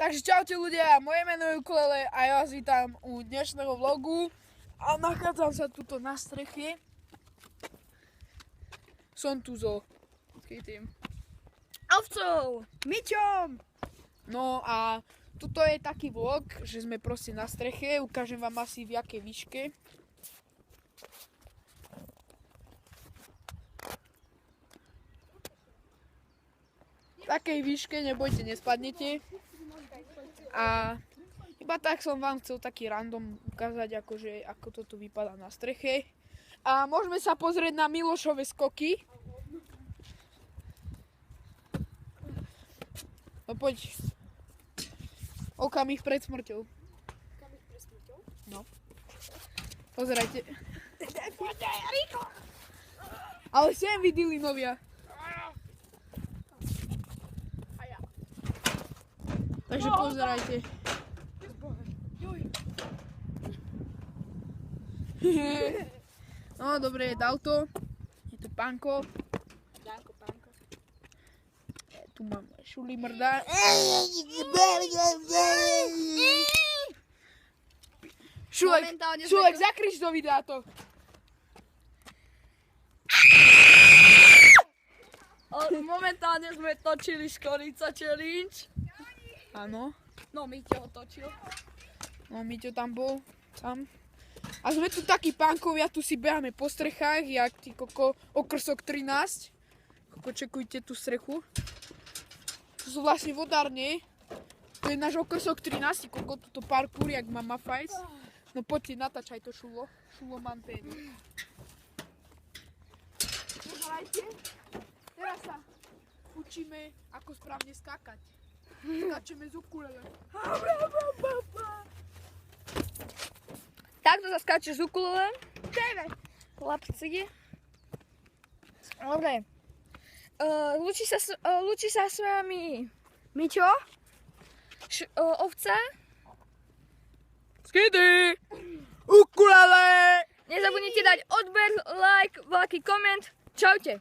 Takže čaute ľudia, moje meno je Ukulele a ja vás vítam u dnešného vlogu. A nachádzam sa tuto na streche. Som tu so tým ovcou, Miťom. No a tuto je taký vlog, že sme proste na streche. Ukážem vám asi v jakej výške. V takej výške, nebojte, nespadnete. A iba tak som vám chcel taký random ukázať, akože, ako to tu vypadá na streche. A môžeme sa pozrieť na Milošove skoky. No poď. Okamih pred smrťou. Okamih pred smrťou? No. Pozerajte. Ale sem videli novia. Takže pozerajte. No dobre, dal to. Je tu pánko. Danko, pánko. Tu máme šuli mrdá. Šulek, zakrič do videa to. Momentálne sme točili Škorica challenge. Áno. No, Miťo ho točil. No, Miťo tam bol. Tam. A sme tu takí pánkovia, tu si beháme po strechách, jak ty koko, okrsok 13. Koko, čekujte tú strechu. Tu sú vlastne vodárne. To je náš okrsok 13, koko, tuto parkour, jak má Mafajs. No poďte, natáčaj to šulo. Šulo mám ten. Pozerajte. Teraz sa učíme, ako správne skákať. Skáčeme z ukulele. Takto sa skáče z ukulele. Chlapci. Dobre. Lúči sa s vami Miťo, ovca. Skidy! Ukulele! Nezabudnite dať odber, like, veľký koment. Čaute.